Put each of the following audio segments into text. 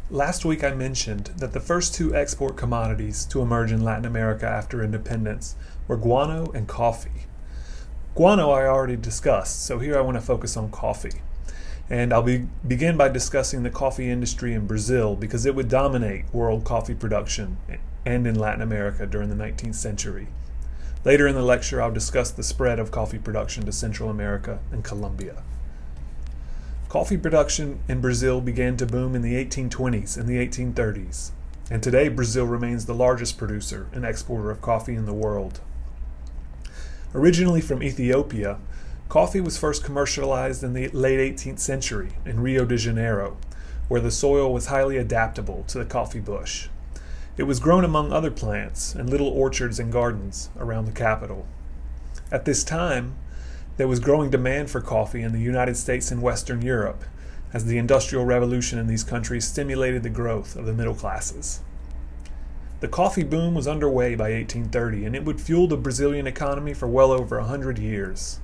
Last week I mentioned that the first two export commodities to emerge in Latin America after independence were guano and coffee. Guano I already discussed, so here I want to focus on coffee. And I'll begin by discussing the coffee industry in Brazil because it would dominate world coffee production and in Latin America during the 19th century. Later in the lecture, I'll discuss the spread of coffee production to Central America and Colombia. Coffee production in Brazil began to boom in the 1820s and the 1830s, and today Brazil remains the largest producer and exporter of coffee in the world. Originally from Ethiopia, coffee was first commercialized in the late 18th century in Rio de Janeiro, where the soil was highly adaptable to the coffee bush. It was grown among other plants in little orchards and gardens around the capital. At this time, there was growing demand for coffee in the United States and Western Europe, as the Industrial Revolution in these countries stimulated the growth of the middle classes. The coffee boom was underway by 1830, and it would fuel the Brazilian economy for well over 100 years.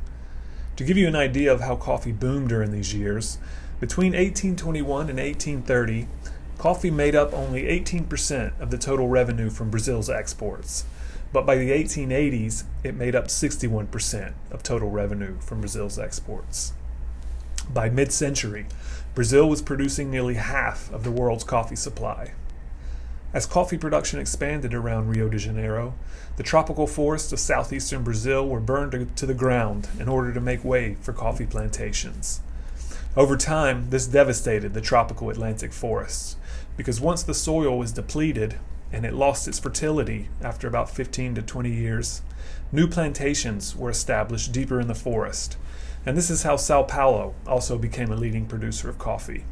To give you an idea of how coffee boomed during these years, between 1821 and 1830, coffee made up only 18% of the total revenue from Brazil's exports. But by the 1880s, it made up 61% of total revenue from Brazil's exports. By mid-century, Brazil was producing nearly half of the world's coffee supply. As coffee production expanded around Rio de Janeiro, the tropical forests of southeastern Brazil were burned to the ground in order to make way for coffee plantations. Over time, this devastated the tropical Atlantic forests, because once the soil was depleted, and it lost its fertility after about 15 to 20 years, new plantations were established deeper in the forest, and this is how Sao Paulo also became a leading producer of coffee.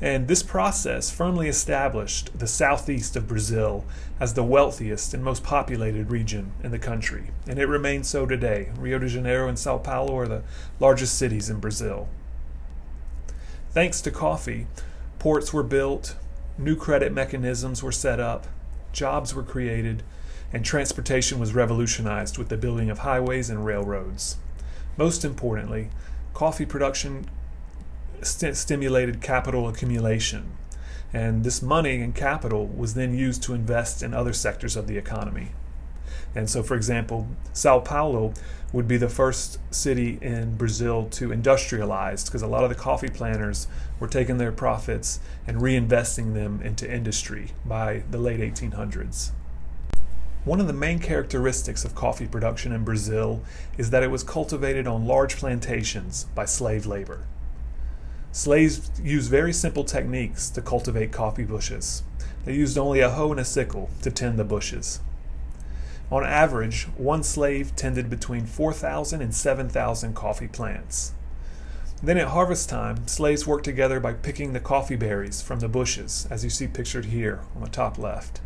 And this process firmly established the southeast of Brazil as the wealthiest and most populated region in the country, and it remains so today. Rio de Janeiro and Sao Paulo are the largest cities in Brazil. Thanks to coffee, ports were built, new credit mechanisms were set up, jobs were created, and transportation was revolutionized with the building of highways and railroads. Most importantly, coffee production stimulated capital accumulation, and this money and capital was then used to invest in other sectors of the economy. And so, for example, Sao Paulo would be the first city in Brazil to industrialize because a lot of the coffee planters were taking their profits and reinvesting them into industry by the late 1800s. One of the main characteristics of coffee production in Brazil is that it was cultivated on large plantations by slave labor. Slaves used very simple techniques to cultivate coffee bushes. They used only a hoe and a sickle to tend the bushes. On average, one slave tended between 4,000 and 7,000 coffee plants. Then at harvest time, slaves worked together by picking the coffee berries from the bushes, as you see pictured here on the top left.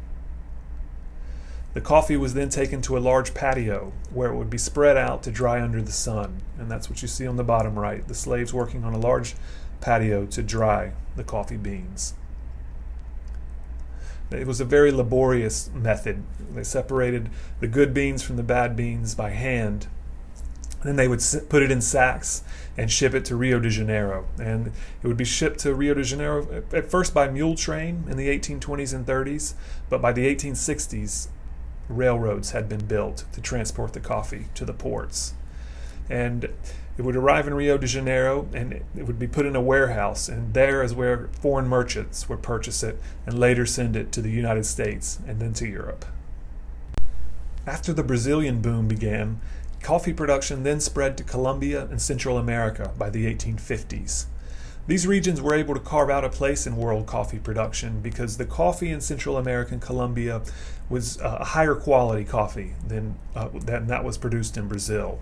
The coffee was then taken to a large patio where it would be spread out to dry under the sun, and that's what you see on the bottom right, the slaves working on a large patio to dry the coffee beans. It was a very laborious method. They separated the good beans from the bad beans by hand. Then they would put it in sacks and ship it to Rio de Janeiro. And it would be shipped to Rio de Janeiro at first by mule train in the 1820s and 30s, but by the 1860s, railroads had been built to transport the coffee to the ports. And it would arrive in Rio de Janeiro, and it would be put in a warehouse, and there is where foreign merchants would purchase it and later send it to the United States and then to Europe. After the Brazilian boom began, coffee production then spread to Colombia and Central America by the 1850s. These regions were able to carve out a place in world coffee production because the coffee in Central America and Colombia was a higher quality coffee than that was produced in Brazil.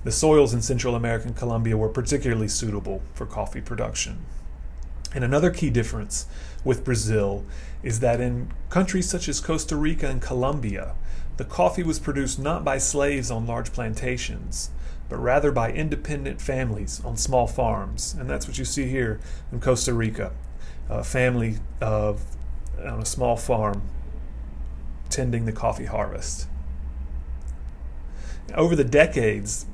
The soils in Central America and Colombia were particularly suitable for coffee production. And another key difference with Brazil is that in countries such as Costa Rica and Colombia, the coffee was produced not by slaves on large plantations, but rather by independent families on small farms. And that's what you see here in Costa Rica, a family on a small farm tending the coffee harvest. Over the decades,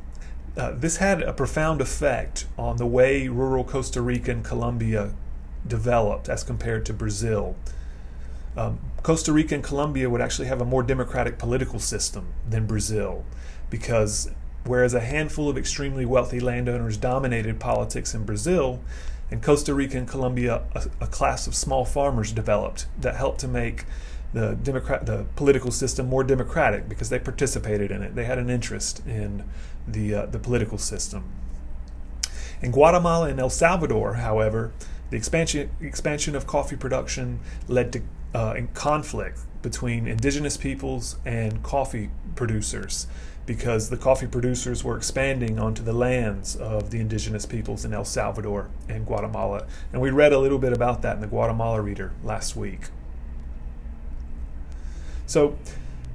this had a profound effect on the way rural Costa Rica and Colombia developed as compared to Brazil. Costa Rica and Colombia would actually have a more democratic political system than Brazil, because whereas a handful of extremely wealthy landowners dominated politics in Brazil, in Costa Rica and Colombia, a class of small farmers developed that helped to make the political system more democratic because they participated in it. They had an interest in the political system. In Guatemala and El Salvador, however, the expansion of coffee production led to conflict between indigenous peoples and coffee producers, because the coffee producers were expanding onto the lands of the indigenous peoples in El Salvador and Guatemala. And we read a little bit about that in the Guatemala Reader last week. So,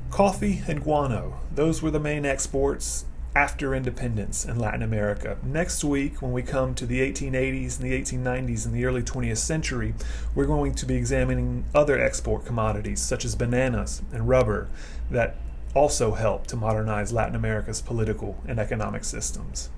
coffee and guano, those were the main exports after independence in Latin America. Next week, when we come to the 1880s and the 1890s and the early 20th century, we're going to be examining other export commodities such as bananas and rubber that also helped to modernize Latin America's political and economic systems.